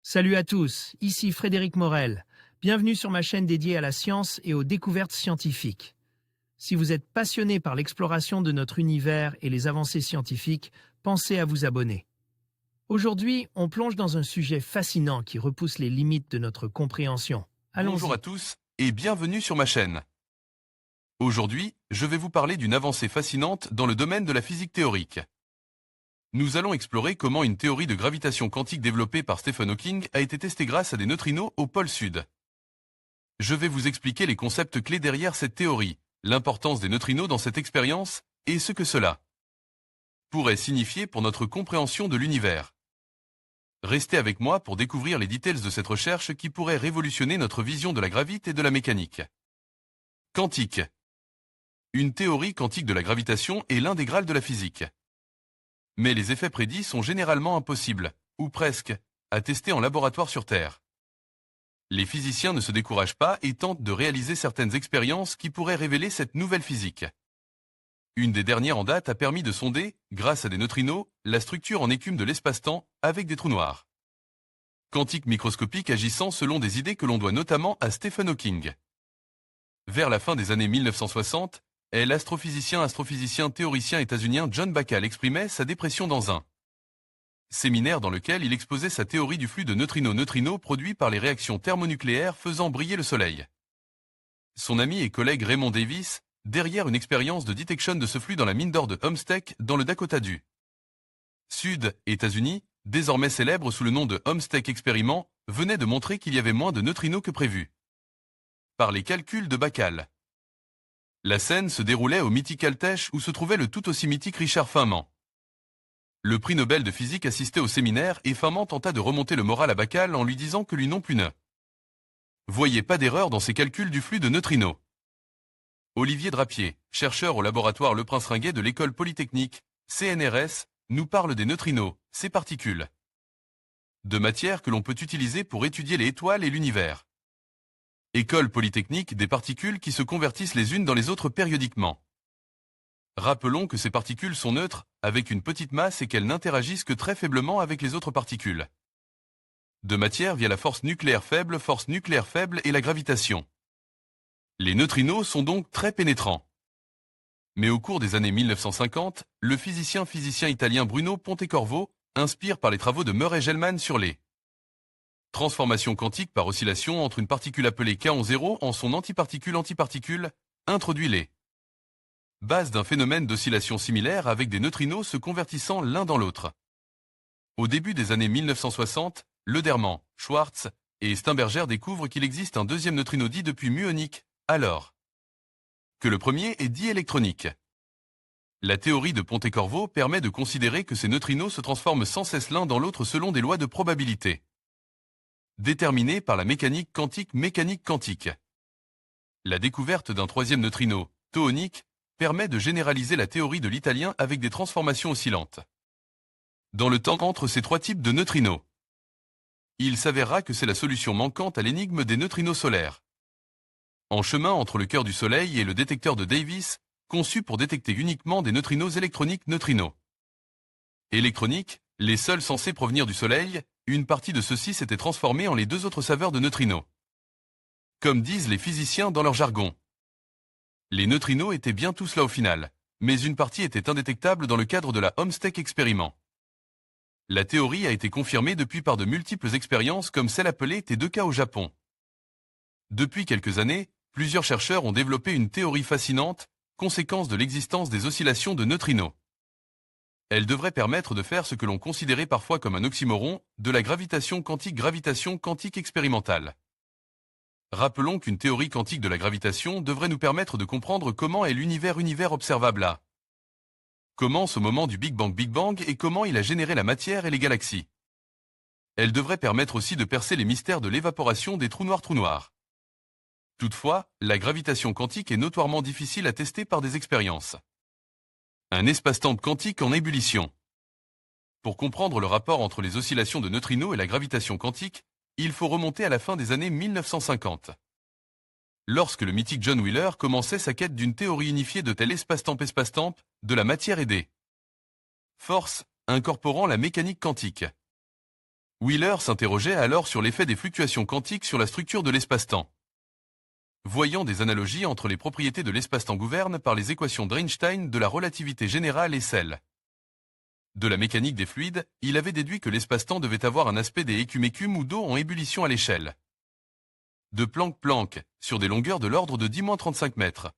Salut à tous, ici Frédéric Morel. Bienvenue sur ma chaîne dédiée à la science et aux découvertes scientifiques. Si vous êtes passionné par l'exploration de notre univers et les avancées scientifiques, pensez à vous abonner. Aujourd'hui, on plonge dans un sujet fascinant qui repousse les limites de notre compréhension. Bonjour Allons-y. à tous et bienvenue sur ma chaîne. Aujourd'hui, je vais vous parler d'une avancée fascinante dans le domaine de la physique théorique. Nous allons explorer comment une théorie de gravitation quantique développée par Stephen Hawking a été testée grâce à des neutrinos au pôle sud. Je vais vous expliquer les concepts clés derrière cette théorie, l'importance des neutrinos dans cette expérience et ce que cela pourrait signifier pour notre compréhension de l'univers. Restez avec moi pour découvrir les details de cette recherche qui pourrait révolutionner notre vision de la gravité et de la mécanique. Quantique. Une théorie quantique de la gravitation est l'un des grals de la physique. Mais les effets prédits sont généralement impossibles, ou presque, à tester en laboratoire sur Terre. Les physiciens ne se découragent pas et tentent de réaliser certaines expériences qui pourraient révéler cette nouvelle physique. Une des dernières en date a permis de sonder, grâce à des neutrinos, la structure en écume de l'espace-temps avec des trous noirs. Quantique microscopique agissant selon des idées que l'on doit notamment à Stephen Hawking. Vers la fin des années 1960, l'astrophysicien théoricien états-unien John Bacall exprimait sa dépression dans un séminaire dans lequel il exposait sa théorie du flux de neutrinos produit par les réactions thermonucléaires faisant briller le Soleil. Son ami et collègue Raymond Davis, derrière une expérience de détection de ce flux dans la mine d'or de Homestake dans le Dakota du Sud, États-Unis, désormais célèbre sous le nom de Homestake Experiment, venait de montrer qu'il y avait moins de neutrinos que prévu. Par les calculs de Bacall. La scène se déroulait au mythique Caltech où se trouvait le tout aussi mythique Richard Feynman. Le prix Nobel de physique assistait au séminaire et Feynman tenta de remonter le moral à Bacall en lui disant que lui non plus ne voyait pas d'erreur dans ses calculs du flux de neutrinos. Olivier Drapier, chercheur au laboratoire Le Prince Ringuet de l'école polytechnique, CNRS, nous parle des neutrinos, ces particules de matière que l'on peut utiliser pour étudier les étoiles et l'univers. École polytechnique des particules qui se convertissent les unes dans les autres périodiquement. Rappelons que ces particules sont neutres, avec une petite masse et qu'elles n'interagissent que très faiblement avec les autres particules de matière via la force nucléaire faible et la gravitation. Les neutrinos sont donc très pénétrants. Mais au cours des années 1950, le physicien italien Bruno Pontecorvo inspire par les travaux de Murray-Gell-Mann sur les transformation quantique par oscillation entre une particule appelée K10 en son antiparticule, introduit les bases d'un phénomène d'oscillation similaire avec des neutrinos se convertissant l'un dans l'autre. Au début des années 1960, Lederman, Schwartz et Steinberger découvrent qu'il existe un deuxième neutrino dit depuis muonique, alors que le premier est dit électronique. La théorie de Pontecorvo permet de considérer que ces neutrinos se transforment sans cesse l'un dans l'autre selon des lois de probabilité déterminée par la mécanique quantique. La découverte d'un troisième neutrino, tonique, permet de généraliser la théorie de l'italien avec des transformations oscillantes dans le temps entre ces trois types de neutrinos. Il s'avérera que c'est la solution manquante à l'énigme des neutrinos solaires. En chemin entre le cœur du Soleil et le détecteur de Davis, conçu pour détecter uniquement des neutrinos électroniques neutrinos. Électroniques, les seuls censés provenir du Soleil, une partie de ceux-ci s'était transformée en les deux autres saveurs de neutrinos. Comme disent les physiciens dans leur jargon. Les neutrinos étaient bien tous là au final, mais une partie était indétectable dans le cadre de la Homestake Expériment. La théorie a été confirmée depuis par de multiples expériences comme celle appelée T2K au Japon. Depuis quelques années, plusieurs chercheurs ont développé une théorie fascinante, conséquence de l'existence des oscillations de neutrinos. Elle devrait permettre de faire ce que l'on considérait parfois comme un oxymoron, de la gravitation quantique expérimentale. Rappelons qu'une théorie quantique de la gravitation devrait nous permettre de comprendre comment est l'univers observable là. Commence au moment du Big Bang et comment il a généré la matière et les galaxies. Elle devrait permettre aussi de percer les mystères de l'évaporation des trous noirs. Toutefois, la gravitation quantique est notoirement difficile à tester par des expériences. Un espace-temps quantique en ébullition. Pour comprendre le rapport entre les oscillations de neutrinos et la gravitation quantique, il faut remonter à la fin des années 1950. Lorsque le mythique John Wheeler commençait sa quête d'une théorie unifiée de tel espace-temps de la matière et des forces incorporant la mécanique quantique. Wheeler s'interrogeait alors sur l'effet des fluctuations quantiques sur la structure de l'espace-temps. Voyant des analogies entre les propriétés de l'espace-temps gouvernées par les équations d'Einstein de la relativité générale et celles de la mécanique des fluides, il avait déduit que l'espace-temps devait avoir un aspect des écumes ou d'eau en ébullition à l'échelle de Planck sur des longueurs de l'ordre de 10-35 mètres.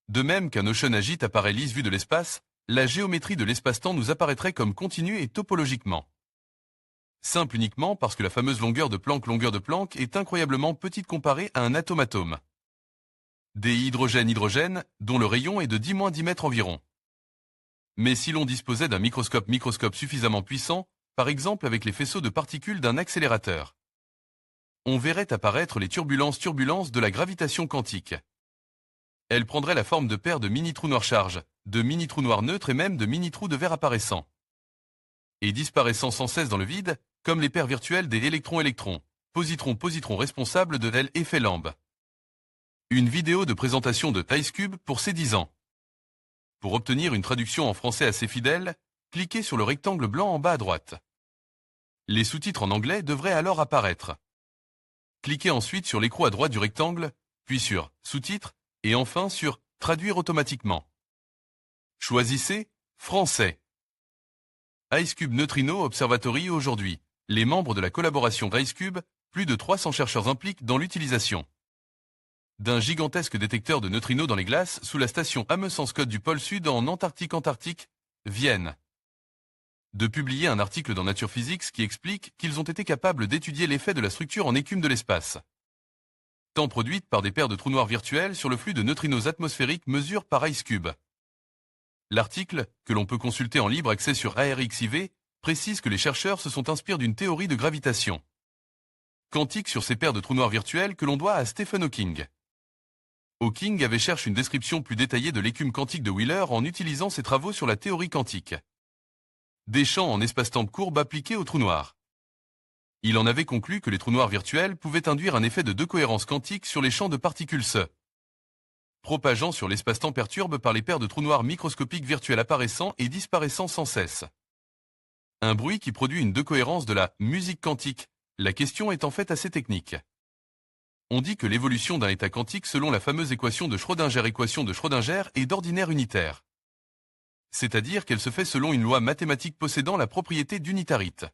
De même qu'un ocean agite apparaît lisse vu de l'espace, la géométrie de l'espace-temps nous apparaîtrait comme continue et topologiquement simple uniquement parce que la fameuse longueur de Planck est incroyablement petite comparée à un atome-atome. Des hydrogène dont le rayon est de 10-10 mètres environ. Mais si l'on disposait d'un microscope suffisamment puissant, par exemple avec les faisceaux de particules d'un accélérateur, on verrait apparaître les turbulences de la gravitation quantique. Elles prendraient la forme de paires de mini-trous noirs charge, de mini-trous noirs neutres et même de mini-trous de verre apparaissant et disparaissant sans cesse dans le vide, comme les paires virtuelles des électrons-électrons, positrons responsables de l'effet Lamb. Une vidéo de présentation de IceCube pour ses 10 ans. Pour obtenir une traduction en français assez fidèle, cliquez sur le rectangle blanc en bas à droite. Les sous-titres en anglais devraient alors apparaître. Cliquez ensuite sur l'écrou à droite du rectangle, puis sur Sous-titres, et enfin sur Traduire automatiquement. Choisissez Français. IceCube Neutrino Observatory aujourd'hui. Les membres de la collaboration IceCube, plus de 300 chercheurs impliquent dans l'utilisation d'un gigantesque détecteur de neutrinos dans les glaces sous la station Amersfoort du pôle Sud en Antarctique, Vienne. De publier un article dans Nature Physics qui explique qu'ils ont été capables d'étudier l'effet de la structure en écume de l'espace, tant produite par des paires de trous noirs virtuels sur le flux de neutrinos atmosphériques mesure par IceCube. L'article, que l'on peut consulter en libre accès sur ARXIV, précise que les chercheurs se sont inspirés d'une théorie de gravitation quantique sur ces paires de trous noirs virtuels que l'on doit à Stephen Hawking. Hawking avait cherché une description plus détaillée de l'écume quantique de Wheeler en utilisant ses travaux sur la théorie quantique des champs en espace-temps courbe appliqués aux trous noirs. Il en avait conclu que les trous noirs virtuels pouvaient induire un effet de décohérence quantique sur les champs de particules se propageant sur l'espace-temps perturbé par les paires de trous noirs microscopiques virtuels apparaissant et disparaissant sans cesse. Un bruit qui produit une décohérence de la musique quantique. La question est en fait assez technique. On dit que l'évolution d'un état quantique selon la fameuse équation de Schrödinger est d'ordinaire unitaire. C'est-à-dire qu'elle se fait selon une loi mathématique possédant la propriété d'unitarité.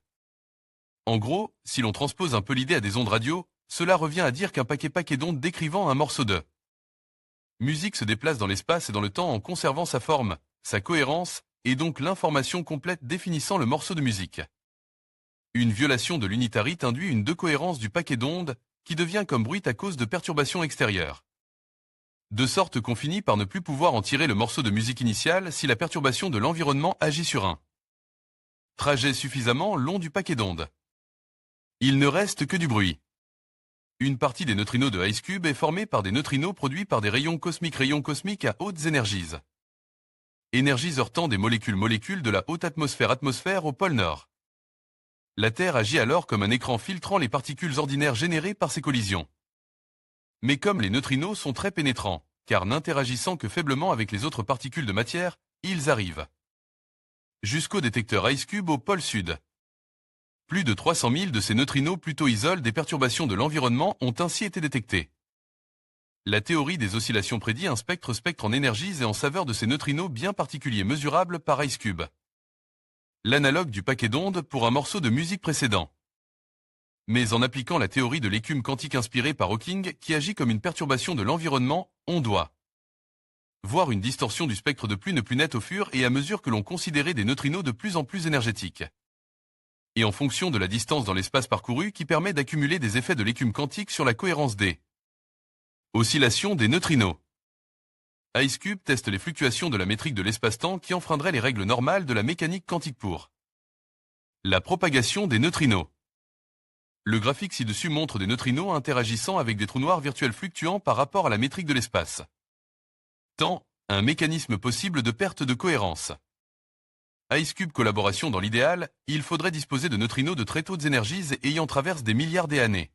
En gros, si l'on transpose un peu l'idée à des ondes radio, cela revient à dire qu'un paquet d'ondes décrivant un morceau de musique se déplace dans l'espace et dans le temps en conservant sa forme, sa cohérence, et donc l'information complète définissant le morceau de musique. Une violation de l'unitarité induit une décohérence du paquet d'ondes, qui devient comme bruit à cause de perturbations extérieures. De sorte qu'on finit par ne plus pouvoir en tirer le morceau de musique initial si la perturbation de l'environnement agit sur un trajet suffisamment long du paquet d'ondes. Il ne reste que du bruit. Une partie des neutrinos de IceCube est formée par des neutrinos produits par des rayons cosmiques à hautes énergies. Énergies heurtant des molécules de la haute atmosphère au pôle Nord. La Terre agit alors comme un écran filtrant les particules ordinaires générées par ces collisions. Mais comme les neutrinos sont très pénétrants, car n'interagissant que faiblement avec les autres particules de matière, ils arrivent jusqu'au détecteur IceCube au pôle Sud. Plus de 300 000 de ces neutrinos plutôt isolés des perturbations de l'environnement ont ainsi été détectés. La théorie des oscillations prédit un spectre en énergies et en saveur de ces neutrinos bien particuliers mesurables par IceCube. L'analogue du paquet d'ondes pour un morceau de musique précédent. Mais en appliquant la théorie de l'écume quantique inspirée par Hawking qui agit comme une perturbation de l'environnement, on doit voir une distorsion du spectre de plus en plus nette au fur et à mesure que l'on considérait des neutrinos de plus en plus énergétiques. Et en fonction de la distance dans l'espace parcouru qui permet d'accumuler des effets de l'écume quantique sur la cohérence des oscillations des neutrinos. IceCube teste les fluctuations de la métrique de l'espace-temps qui enfreindraient les règles normales de la mécanique quantique pour la propagation des neutrinos. Le graphique ci-dessus montre des neutrinos interagissant avec des trous noirs virtuels fluctuants par rapport à la métrique de l'espace. Temps, un mécanisme possible de perte de cohérence. IceCube collaboration dans l'idéal, il faudrait disposer de neutrinos de très hautes énergies ayant traversé des milliards d'années.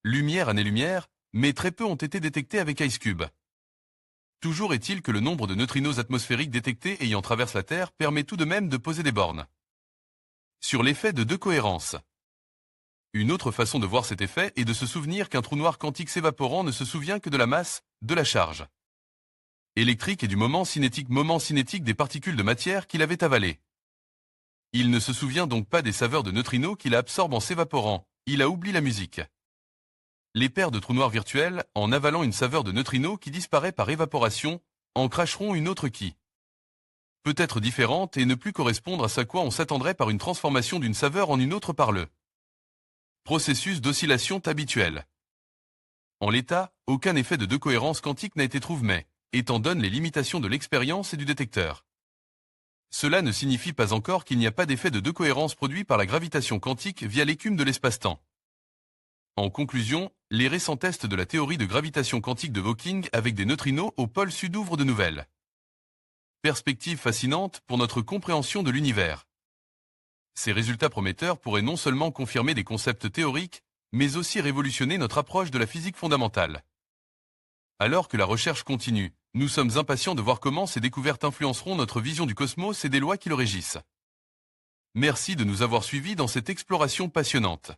Années-lumière, mais très peu ont été détectés avec IceCube. Toujours est-il que le nombre de neutrinos atmosphériques détectés ayant traversé la Terre permet tout de même de poser des bornes Sur l'effet de deux cohérences. Une autre façon de voir cet effet est de se souvenir qu'un trou noir quantique s'évaporant ne se souvient que de la masse, de la charge électrique et du moment cinétique des particules de matière qu'il avait avalées. Il ne se souvient donc pas des saveurs de neutrinos qu'il absorbe en s'évaporant, il a oublié la musique. Les paires de trous noirs virtuels, en avalant une saveur de neutrinos qui disparaît par évaporation, en cracheront une autre qui peut être différente et ne plus correspondre à ce à quoi on s'attendrait par une transformation d'une saveur en une autre par le processus d'oscillation habituel. En l'état, aucun effet de deux cohérences quantiques n'a été trouvé mais, étant donné les limitations de l'expérience et du détecteur. Cela ne signifie pas encore qu'il n'y a pas d'effet de deux cohérences produit par la gravitation quantique via l'écume de l'espace-temps. En conclusion, les récents tests de la théorie de gravitation quantique de Hawking avec des neutrinos au pôle sud ouvrent de nouvelles perspectives fascinantes pour notre compréhension de l'univers. Ces résultats prometteurs pourraient non seulement confirmer des concepts théoriques, mais aussi révolutionner notre approche de la physique fondamentale. Alors que la recherche continue, nous sommes impatients de voir comment ces découvertes influenceront notre vision du cosmos et des lois qui le régissent. Merci de nous avoir suivis dans cette exploration passionnante.